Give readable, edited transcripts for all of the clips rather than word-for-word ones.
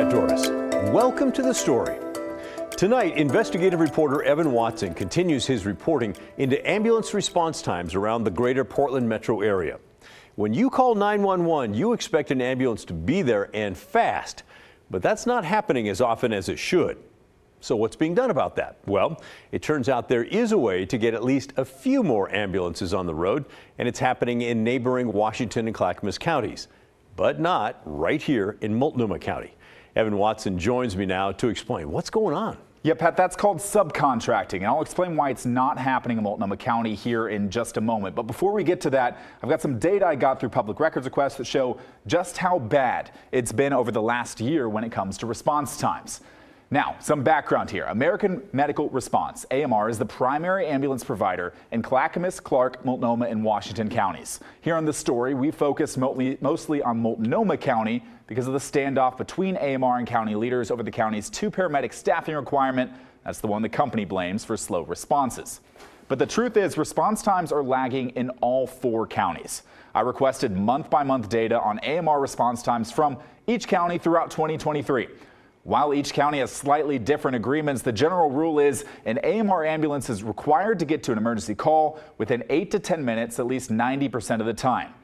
Doris. Welcome to The Story. Tonight, investigative reporter Evan Watson continues his reporting into ambulance response times around the greater Portland metro area. When you call 911, you expect an ambulance to be there and fast, but that's not happening as often as it should. So what's being done about that? Well, it turns out there is a way to get at least a few more ambulances on the road, and it's happening in neighboring Washington and Clackamas counties, but not right here in Multnomah County. Evan Watson joins me now to explain what's going on. Yeah, Pat, that's called subcontracting, and I'll explain why it's not happening in Multnomah County here in just a moment. But before we get to that, I've got some data I got through public records requests that show just how bad it's been over the last year when it comes to response times. Now, some background here. American Medical Response, AMR, is the primary ambulance provider in Clackamas, Clark, Multnomah, and Washington counties. Here on The Story, we focus mostly on Multnomah County because of the standoff between AMR and county leaders over the county's 2 paramedic staffing requirement. That's the one the company blames for slow responses. But the truth is, response times are lagging in all 4 counties. I requested month-by-month data on AMR response times from each county throughout 2023. While each county has slightly different agreements, the general rule is an AMR ambulance is required to get to an emergency call within 8 to 10 minutes at least 90% of the time.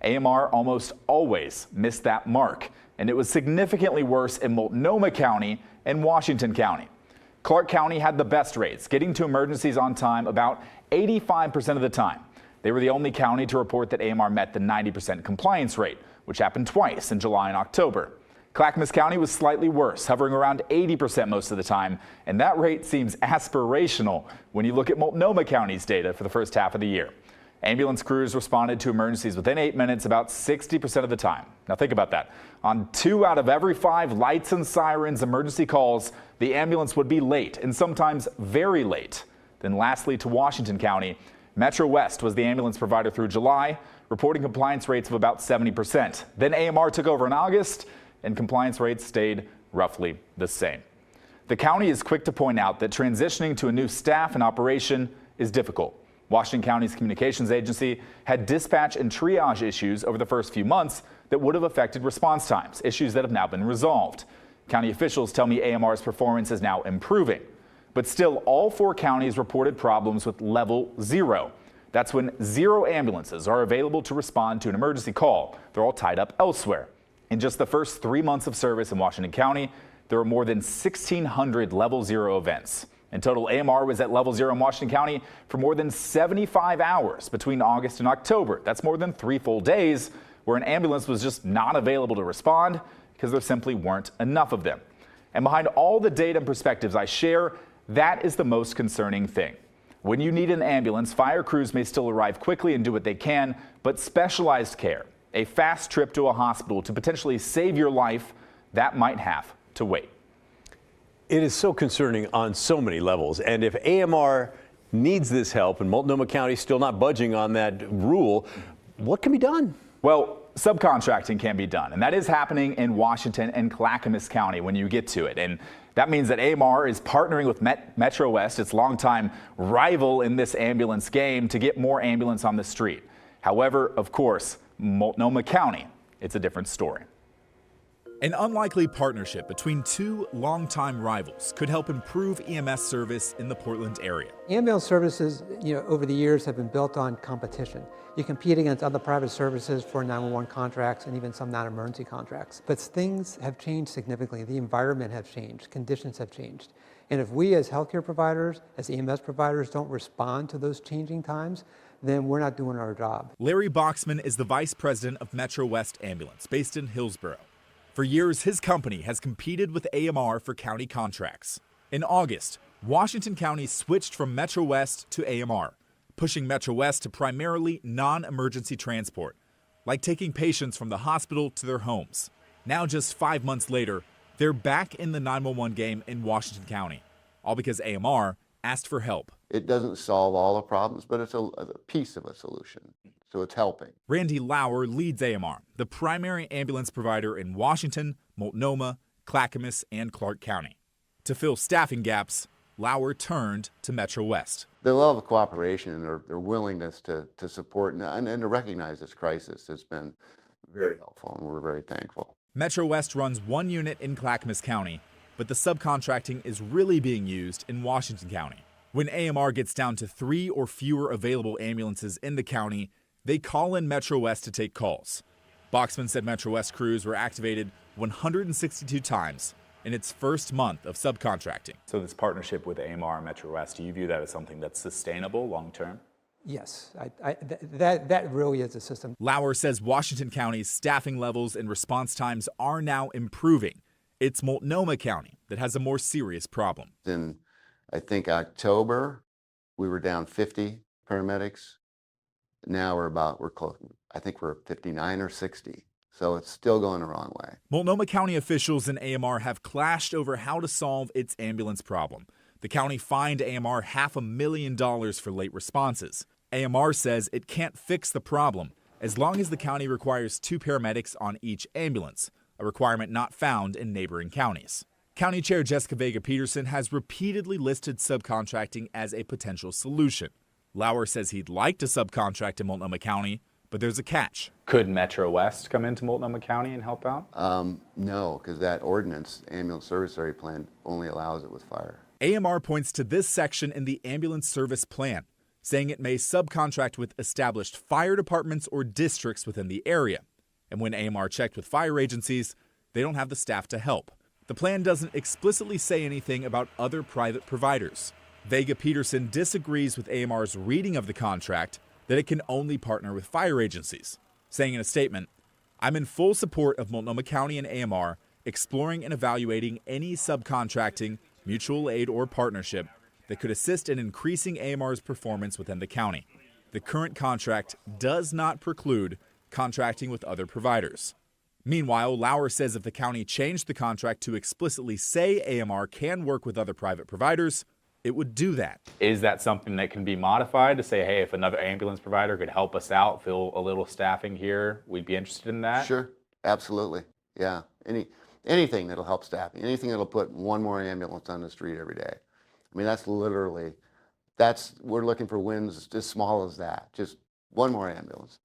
AMR almost always missed that mark, and it was significantly worse in Multnomah County and Washington County. Clark County had the best rates, getting to emergencies on time about 85% of the time. They were the only county to report that AMR met the 90% compliance rate, which happened twice in July and October. Clackamas County was slightly worse, hovering around 80% most of the time, and that rate seems aspirational when you look at Multnomah County's data for the first half of the year. Ambulance crews responded to emergencies within 8 minutes about 60% of the time. Now think about that. On 2 out of every 5 lights and sirens emergency calls, the ambulance would be late, and sometimes very late. Then lastly, to Washington County, Metro West was the ambulance provider through July, reporting compliance rates of about 70%. Then AMR took over in August, and compliance rates stayed roughly the same. The county is quick to point out that transitioning to a new staff and operation is difficult. Washington County's communications agency had dispatch and triage issues over the first few months that would have affected response times, issues that have now been resolved. County officials tell me AMR's performance is now improving, but still all 4 counties reported problems with level 0. That's when 0 ambulances are available to respond to an emergency call. They're all tied up elsewhere. In just the first 3 months of service in Washington County, there were more than 1,600 level 0 events. In total, AMR was at level 0 in Washington County for more than 75 hours between August and October. That's more than 3 full days where an ambulance was just not available to respond because there simply weren't enough of them. And behind all the data and perspectives I share, that is the most concerning thing. When you need an ambulance, fire crews may still arrive quickly and do what they can, but specialized care, a fast trip to a hospital to potentially save your life, that might have to wait. It is so concerning on so many levels, and if AMR needs this help and Multnomah County is still not budging on that rule, what can be done? Well, subcontracting can be done, and that is happening in Washington and Clackamas County when you get to it. And that means that AMR is partnering with Metro West, its longtime rival in this ambulance game, to get more ambulance on the street. However, of course, Multnomah County, it's a different story. An unlikely partnership between 2 longtime rivals could help improve EMS service in the Portland area. Ambulance services, over the years have been built on competition. You compete against other private services for 911 contracts and even some non-emergency contracts. But things have changed significantly. The environment has changed, conditions have changed. And if we as healthcare providers, as EMS providers, don't respond to those changing times, then we're not doing our job. Larry Boxman is the vice president of Metro West Ambulance, based in Hillsborough. For years, his company has competed with AMR for county contracts. In August, Washington County switched from Metro West to AMR, pushing Metro West to primarily non-emergency transport, like taking patients from the hospital to their homes. Now, just 5 months later, they're back in the 911 game in Washington County, all because AMR asked for help. It doesn't solve all the problems, but it's a piece of a solution, so it's helping. Randy Lauer leads AMR, the primary ambulance provider in Washington, Multnomah, Clackamas, and Clark County. To fill staffing gaps, Lauer turned to Metro West. Their level of cooperation and their willingness to support and to recognize this crisis has been very helpful, and we're very thankful. Metro West runs one unit in Clackamas County, but the subcontracting is really being used in Washington County. When AMR gets down to 3 or fewer available ambulances in the county, they call in Metro West to take calls. Boxman said Metro West crews were activated 162 times in its first month of subcontracting. So this partnership with AMR and Metro West, do you view that as something that's sustainable long term? Yes, that really is a system. Lauer says Washington County's staffing levels and response times are now improving. It's Multnomah County that has a more serious problem. In, I think, October, we were down 50 paramedics. Now we're close. I think we're 59 or 60. So it's still going the wrong way. Multnomah County officials and AMR have clashed over how to solve its ambulance problem. The county fined AMR $500,000 for late responses. AMR says it can't fix the problem as long as the county requires 2 paramedics on each ambulance, a requirement not found in neighboring counties. County Chair Jessica Vega Peterson has repeatedly listed subcontracting as a potential solution. Lauer says he'd like to subcontract in Multnomah County, but there's a catch. Could Metro West come into Multnomah County and help out? No, because that ordinance, ambulance service area plan, only allows it with fire. AMR points to this section in the ambulance service plan, saying it may subcontract with established fire departments or districts within the area. And when AMR checked with fire agencies, they don't have the staff to help. The plan doesn't explicitly say anything about other private providers. Vega Peterson disagrees with AMR's reading of the contract that it can only partner with fire agencies, saying in a statement, "I'm in full support of Multnomah County and AMR exploring and evaluating any subcontracting, mutual aid, or partnership that could assist in increasing AMR's performance within the county. The current contract does not preclude contracting with other providers." Meanwhile, Lauer says if the county changed the contract to explicitly say AMR can work with other private providers, it would do that. Is that something that can be modified to say, hey, if another ambulance provider could help us out, fill a little staffing here, we'd be interested in that? Sure, absolutely. Yeah, anything that'll help staffing, anything that'll put one more ambulance on the street every day. I mean, we're looking for wins as small as that, just one more ambulance.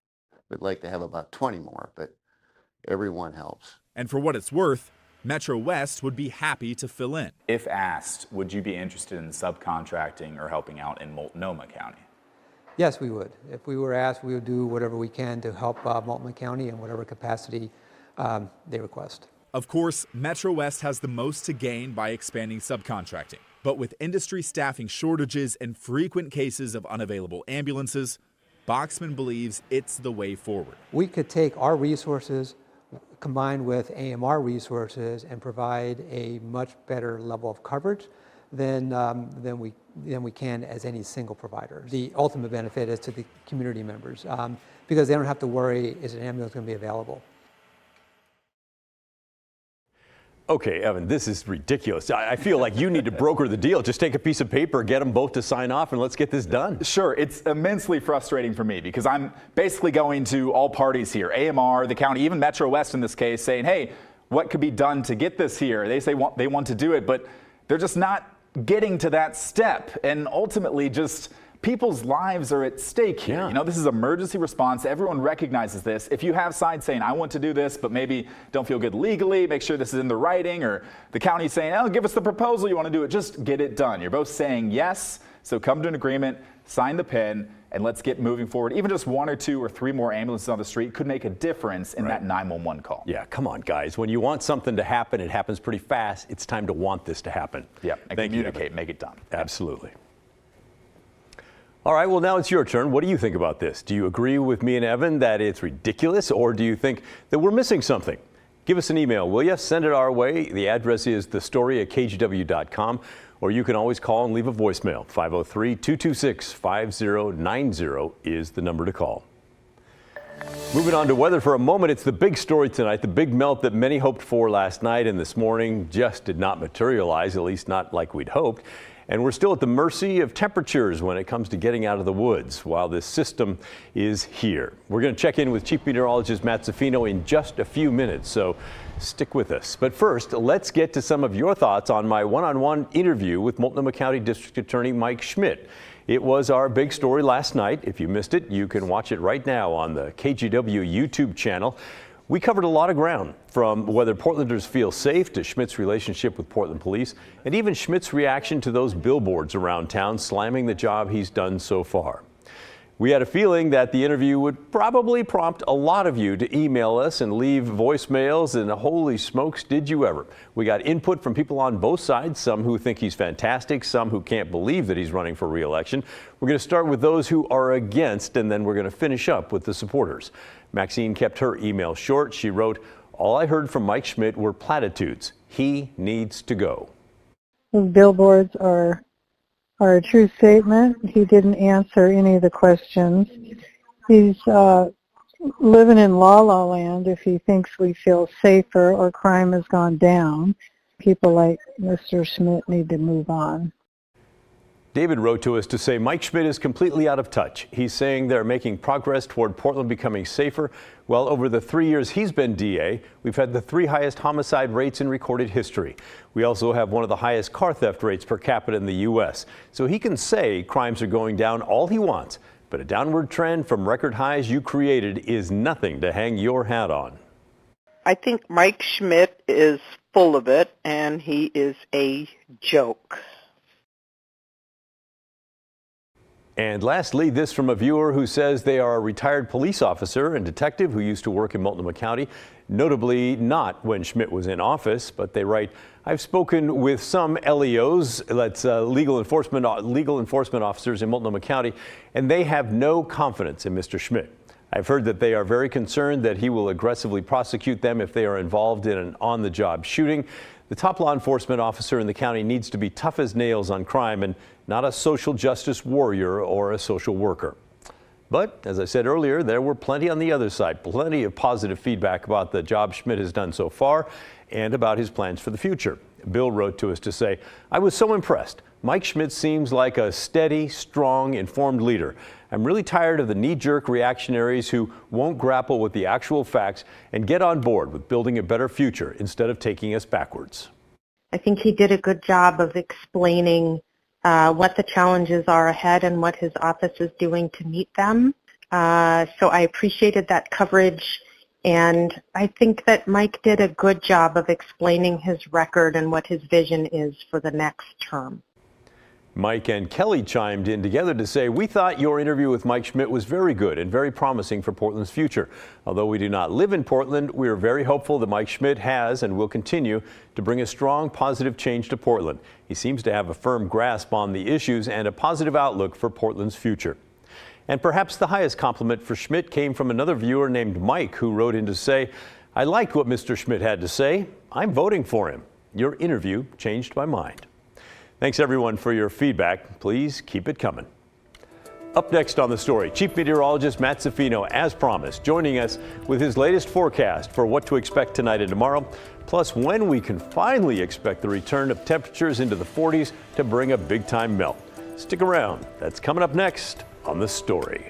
We'd like to have about 20 more, but everyone helps. And for what it's worth, Metro West would be happy to fill in. If asked, would you be interested in subcontracting or helping out in Multnomah County? Yes, we would. If we were asked, we would do whatever we can to help Multnomah County in whatever capacity they request. Of course, Metro West has the most to gain by expanding subcontracting. But with industry staffing shortages and frequent cases of unavailable ambulances, Boxman believes it's the way forward. We could take our resources combined with AMR resources and provide a much better level of coverage than we can as any single provider. The ultimate benefit is to the community members because they don't have to worry, is an ambulance going to be available? Okay, Evan, this is ridiculous. I feel like you need to broker the deal. Just take a piece of paper, get them both to sign off, and let's get this done. Sure, it's immensely frustrating for me because I'm basically going to all parties here, AMR, the county, even Metro West in this case, saying, hey, what could be done to get this here? They say they want to do it, but they're just not getting to that step. And ultimately, just people's lives are at stake here. Yeah. You know, this is emergency response. Everyone recognizes this. If you have sides saying, I want to do this, but maybe don't feel good legally, make sure this is in the writing, or the county saying, oh, give us the proposal, you want to do it, just get it done. You're both saying yes, so come to an agreement, sign the pen, and let's get moving forward. Even just 1 or 2 or 3 more ambulances on the street could make a difference in that 911 call. Yeah, come on, guys. When you want something to happen, it happens pretty fast. It's time to want this to happen. Yeah, and communicate, make it done. Absolutely. All right, well, now it's your turn. What do you think about this? Do you agree with me and Evan that it's ridiculous, or do you think that we're missing something? Give us an email, will you? Send it our way. The address is thestory@kgw.com, or you can always call and leave a voicemail. 503-226-5090 is the number to call. Moving on to weather for a moment, it's the big story tonight. The big melt that many hoped for last night and this morning just did not materialize, at least not like we'd hoped. And we're still at the mercy of temperatures when it comes to getting out of the woods while this system is here. We're going to check in with Chief Meteorologist Matt Zaffino in just a few minutes, so stick with us. But first, let's get to some of your thoughts on my one-on-one interview with Multnomah County District Attorney Mike Schmidt. It was our big story last night. If you missed it, you can watch it right now on the KGW YouTube channel. We covered a lot of ground, from whether Portlanders feel safe to Schmidt's relationship with Portland police, and even Schmidt's reaction to those billboards around town slamming the job he's done so far. We had a feeling that the interview would probably prompt a lot of you to email us and leave voicemails, and holy smokes, did you ever. We got input from people on both sides, some who think he's fantastic, some who can't believe that he's running for re-election. We're going to start with those who are against, and then we're going to finish up with the supporters. Maxine kept her email short. She wrote, "All I heard from Mike Schmidt were platitudes. He needs to go." Those billboards are a true statement. He didn't answer any of the questions. He's living in la-la land if he thinks we feel safer or crime has gone down. People like Mr. Schmidt need to move on. David wrote to us to say Mike Schmidt is completely out of touch. He's saying they're making progress toward Portland becoming safer. Well, over the 3 years he's been DA, we've had the 3 highest homicide rates in recorded history. We also have one of the highest car theft rates per capita in the U.S. So he can say crimes are going down all he wants, but a downward trend from record highs you created is nothing to hang your hat on. I think Mike Schmidt is full of it, and he is a joke. And lastly, this from a viewer who says they are a retired police officer and detective who used to work in Multnomah County, notably not when Schmidt was in office, but they write, "I've spoken with some LEOs, that's legal enforcement officers in Multnomah County, and they have no confidence in Mr. Schmidt. I've heard that they are very concerned that he will aggressively prosecute them if they are involved in an on-the-job shooting. The top law enforcement officer in the county needs to be tough as nails on crime and not a social justice warrior or a social worker." But as I said earlier, there were plenty on the other side, plenty of positive feedback about the job Schmidt has done so far and about his plans for the future. Bill wrote to us to say, "I was so impressed. Mike Schmidt seems like a steady, strong, informed leader. I'm really tired of the knee-jerk reactionaries who won't grapple with the actual facts and get on board with building a better future instead of taking us backwards." I think he did a good job of explaining what the challenges are ahead and what his office is doing to meet them. So I appreciated that coverage, and I think that Mike did a good job of explaining his record and what his vision is for the next term. Mike and Kelly chimed in together to say, "We thought your interview with Mike Schmidt was very good and very promising for Portland's future. Although we do not live in Portland, we are very hopeful that Mike Schmidt has and will continue to bring a strong, positive change to Portland. He seems to have a firm grasp on the issues and a positive outlook for Portland's future." And perhaps the highest compliment for Schmidt came from another viewer named Mike, who wrote in to say, "I liked what Mr. Schmidt had to say. I'm voting for him. Your interview changed my mind." Thanks everyone for your feedback. Please keep it coming. Up next on The Story, Chief Meteorologist Matt Zaffino, as promised, joining us with his latest forecast for what to expect tonight and tomorrow, plus when we can finally expect the return of temperatures into the 40s to bring a big-time melt. Stick around. That's coming up next on The Story.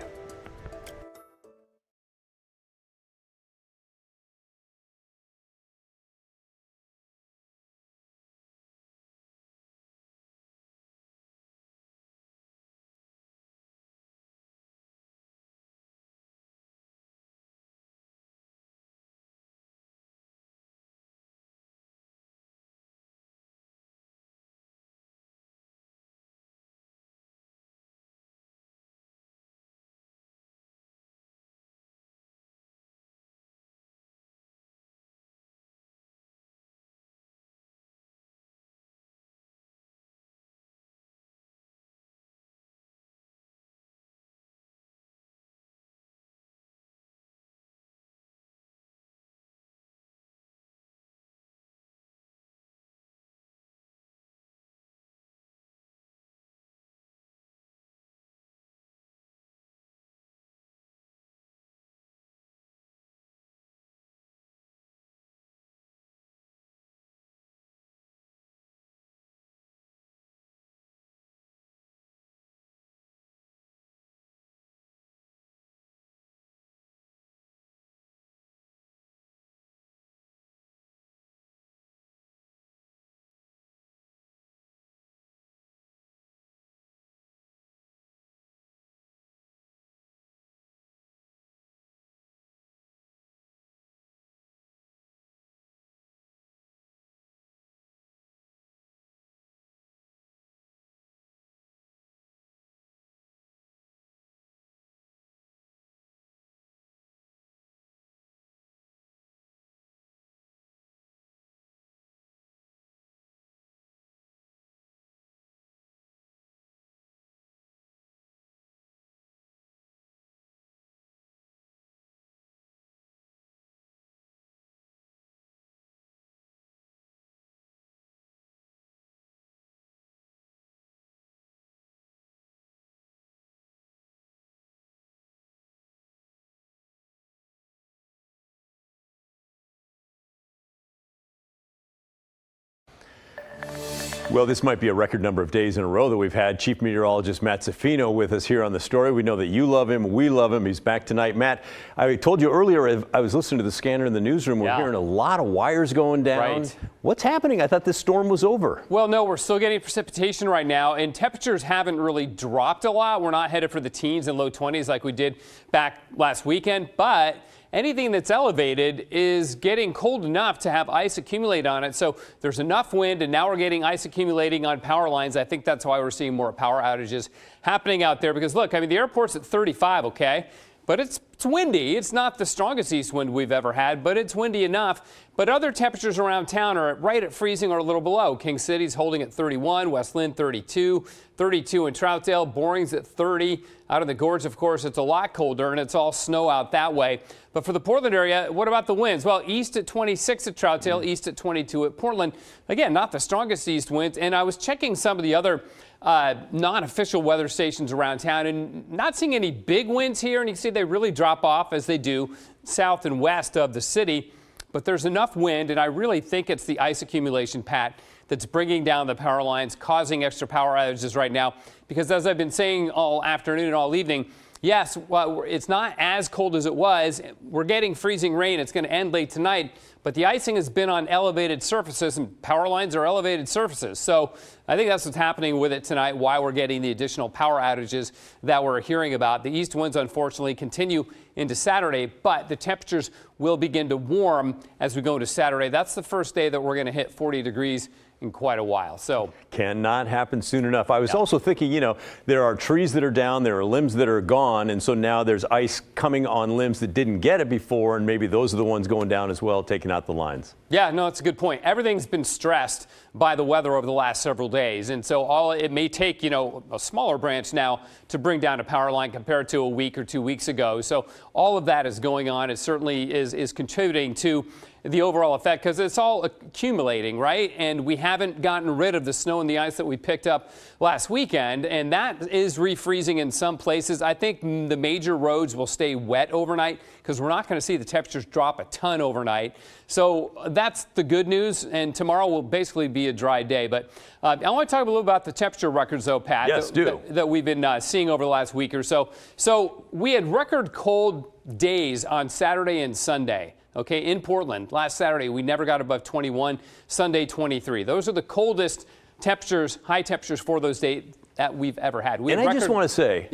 Well, this might be a record number of days in a row that we've had Chief Meteorologist Matt Zaffino with us here on The Story. We know that you love him. We love him. He's back tonight. Matt, I told you earlier, I was listening to the scanner in the newsroom. We're hearing a lot of wires going down. Right. What's happening? I thought this storm was over. Well, no, we're still getting precipitation right now, and temperatures haven't really dropped a lot. We're not headed for the teens and low 20s like we did back last weekend, but anything that's elevated is getting cold enough to have ice accumulate on it. So there's enough wind, and now we're getting ice accumulating on power lines. I think that's why we're seeing more power outages happening out there. Because look, I mean, the airport's at 35, okay? But it's windy. It's not the strongest east wind we've ever had, but it's windy enough. But other temperatures around town are right at freezing or a little below. King City's holding at 31, West Lynn 32, 32 in Troutdale, Boring's at 30. Out in the gorge, of course, it's a lot colder, and it's all snow out that way. But for the Portland area, what about the winds? Well, east at 26 at Troutdale, east at 22 at Portland. Again, not the strongest east winds. And I was checking some of the other non-official weather stations around town and not seeing any big winds here. And you can see they really drop off as they do south and west of the city. But there's enough wind, and I really think it's the ice accumulation, Pat, that's bringing down the power lines, causing extra power outages right now. Because as I've been saying all afternoon and all evening, yes, well, it's not as cold as it was. We're getting freezing rain. It's going to end late tonight. But the icing has been on elevated surfaces, and power lines are elevated surfaces. So I think that's what's happening with it tonight, why we're getting the additional power outages that we're hearing about. The east winds, unfortunately, continue into Saturday, but the temperatures will begin to warm as we go into Saturday. That's the first day that we're going to hit 40 degrees in quite a while. So cannot happen soon enough. I was also thinking, you know, there are trees that are down, there are limbs that are gone, and so now there's ice coming on limbs that didn't get it before, and maybe those are the ones going down as well, taking out the lines. Yeah, no, it's a good point. Everything's been stressed by the weather over the last several days, and so it may take, you know, a smaller branch now to bring down a power line compared to a week or 2 weeks ago. So all of that is going on. It certainly is contributing to the overall effect because it's all accumulating, right? And we haven't gotten rid of the snow and the ice that we picked up last weekend, and that is refreezing in some places. I think the major roads will stay wet overnight because we're not going to see the temperatures drop a ton overnight. So that's the good news, and tomorrow will basically be a dry day. But I want to talk a little about the temperature records, though, Pat, yes, that we've been seeing over the last week or so. So we had record cold days on Saturday and Sunday. Okay, in Portland, last Saturday, we never got above 21, Sunday 23. Those are the coldest temperatures, high temperatures for those days that we've ever had. And I just want to say,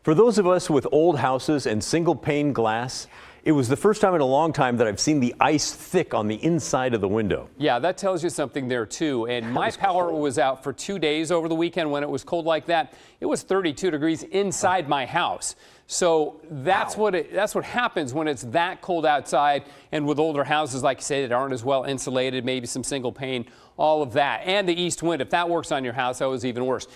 for those of us with old houses and single pane glass, it was the first time in a long time that I've seen the ice thick on the inside of the window. Yeah, that tells you something there, too. And my power was out for 2 days over the weekend when it was cold like that. It was 32 degrees inside my house. So that's that's what happens when it's that cold outside, and with older houses, like you say, that aren't as well insulated, maybe some single pane, all of that. And the east wind, if that works on your house, that was even worse.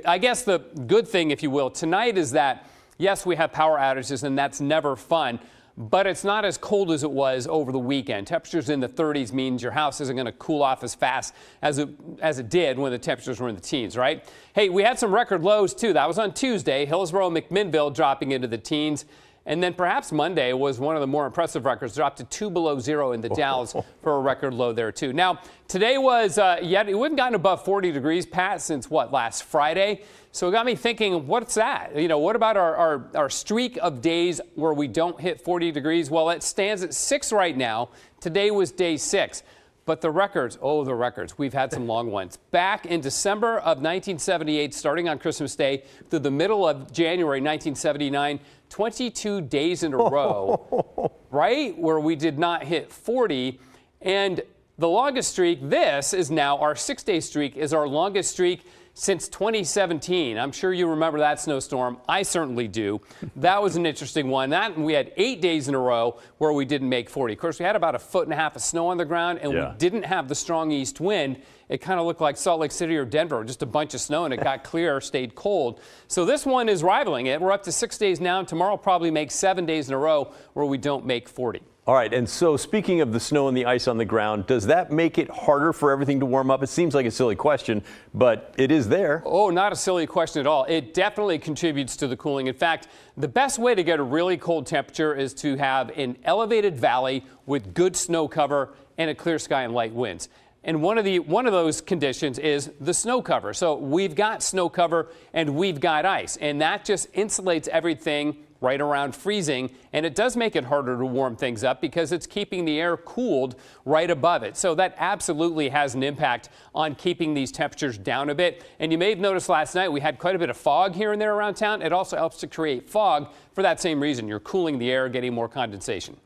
I guess the good thing, if you will, tonight is that, yes, we have power outages, and that's never fun. But it's not as cold as it was over the weekend. Temperatures in the 30s means your house isn't going to cool off as fast as it did when the temperatures were in the teens, right? Hey, we had some record lows, too. That was on Tuesday. Hillsborough, McMinnville dropping into the teens. And then perhaps Monday was one of the more impressive records, dropped to 2 below zero in the Dalles for a record low there, too. Now, today was, we haven't gotten above 40 degrees, Pat, since last Friday. So it got me thinking, what's that? You know, what about our streak of days where we don't hit 40 degrees? Well, it stands at 6 right now. Today was day 6. But the records, the records. We've had some long ones. Back in December of 1978, starting on Christmas Day through the middle of January 1979, 22 days in a row, right, where we did not hit 40. And the longest streak, this is now our 6-day streak, is our longest streak since 2017. I'm sure you remember that snowstorm. I certainly do. That was an interesting one. We had 8 days in a row where we didn't make 40. Of course, we had about 1.5 feet of snow on the ground, and we didn't have the strong east wind. It kind of looked like Salt Lake City or Denver, just a bunch of snow, and it got clear, stayed cold. So this one is rivaling it. We're up to 6 days now. Tomorrow probably makes 7 days in a row where we don't make 40. All right, and so speaking of the snow and the ice on the ground, does that make it harder for everything to warm up? It seems like a silly question, but it is there. Oh, not a silly question at all. It definitely contributes to the cooling. In fact, the best way to get a really cold temperature is to have an elevated valley with good snow cover and a clear sky and light winds. And one of those conditions is the snow cover. So we've got snow cover and we've got ice, and that just insulates everything right around freezing, and it does make it harder to warm things up because it's keeping the air cooled right above it. So that absolutely has an impact on keeping these temperatures down a bit. And you may have noticed last night we had quite a bit of fog here and there around town. It also helps to create fog for that same reason. You're cooling the air, getting more condensation.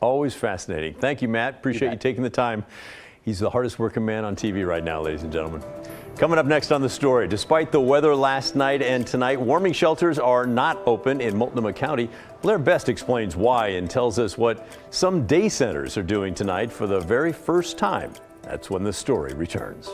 Always fascinating. Thank you, Matt. Appreciate you taking the time. He's the hardest working man on TV right now, ladies and gentlemen. Coming up next on The Story, despite the weather last night and tonight, warming shelters are not open in Multnomah County. Blair Best explains why and tells us what some day centers are doing tonight for the very first time. That's when The Story returns.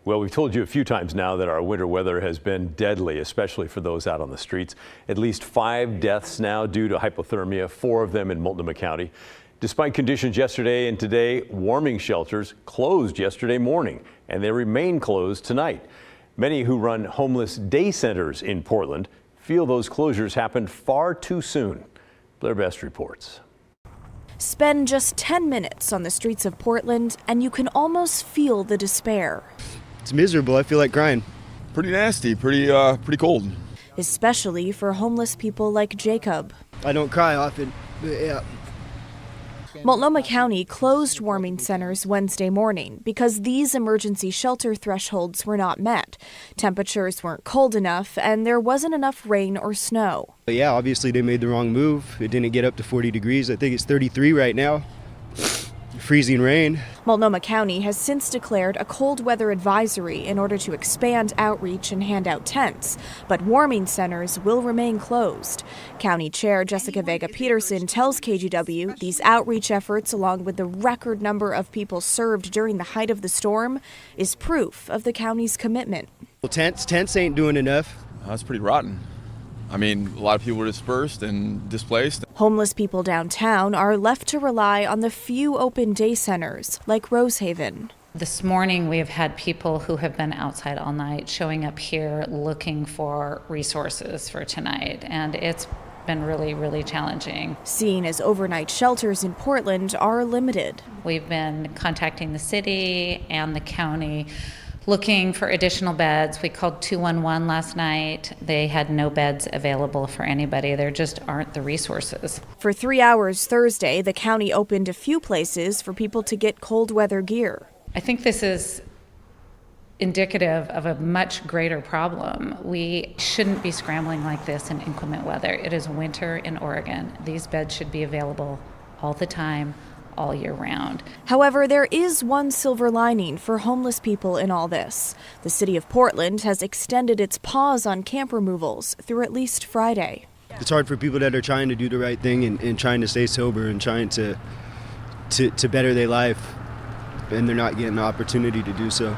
Well, we've told you a few times now that our winter weather has been deadly, especially for those out on the streets. At least 5 deaths now due to hypothermia, 4 of them in Multnomah County. Despite conditions yesterday and today, warming shelters closed yesterday morning, and they remain closed tonight. Many who run homeless day centers in Portland feel those closures happened far too soon. Blair Best reports. Spend just 10 minutes on the streets of Portland, and you can almost feel the despair. It's miserable. I feel like crying. Pretty nasty, pretty cold. Especially for homeless people like Jacob. I don't cry often, but yeah. Multnomah County closed warming centers Wednesday morning because these emergency shelter thresholds were not met. Temperatures weren't cold enough, and there wasn't enough rain or snow. But yeah, obviously they made the wrong move. It didn't get up to 40 degrees. I think it's 33 right now. Freezing rain. Multnomah County has since declared a cold weather advisory in order to expand outreach and hand out tents, but warming centers will remain closed. County Chair Jessica Vega Peterson tells KGW these outreach efforts, along with the record number of people served during the height of the storm, is proof of the county's commitment. Well, tents ain't doing enough. That's pretty rotten. I mean, a lot of people were dispersed and displaced. Homeless people downtown are left to rely on the few open day centers like Rosehaven. This morning we have had people who have been outside all night showing up here looking for resources for tonight, and it's been really, really challenging. Seeing as overnight shelters in Portland are limited. We've been contacting the city and the county looking for additional beds. We called 211 last night. They had no beds available for anybody. There just aren't the resources. For 3 hours Thursday, the county opened a few places for people to get cold weather gear. I think this is indicative of a much greater problem. We shouldn't be scrambling like this in inclement weather. It is winter in Oregon. These beds should be available all the time, all year round. However, there is one silver lining for homeless people in all this. The city of Portland has extended its pause on camp removals through at least Friday. It's hard for people that are trying to do the right thing and trying to stay sober and trying to better their life, and they're not getting the opportunity to do so.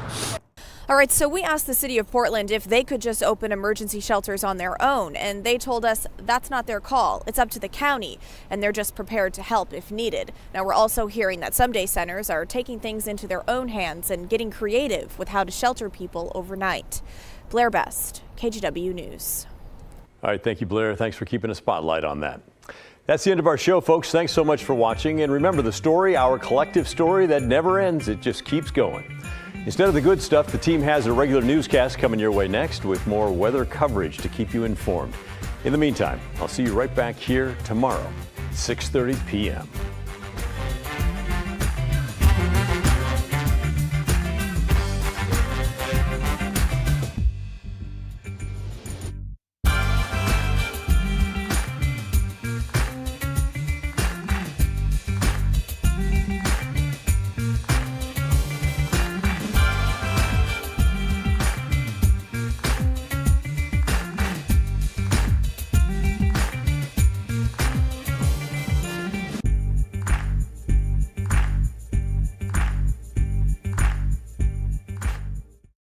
All right, so we asked the city of Portland if they could just open emergency shelters on their own, and they told us that's not their call. It's up to the county, and they're just prepared to help if needed. Now, we're also hearing that some day centers are taking things into their own hands and getting creative with how to shelter people overnight. Blair Best, KGW News. All right, thank you, Blair. Thanks for keeping a spotlight on that. That's the end of our show, folks. Thanks so much for watching. And remember, the story, our collective story that never ends, it just keeps going. Instead of the good stuff, the team has a regular newscast coming your way next with more weather coverage to keep you informed. In the meantime, I'll see you right back here tomorrow, 6:30 p.m.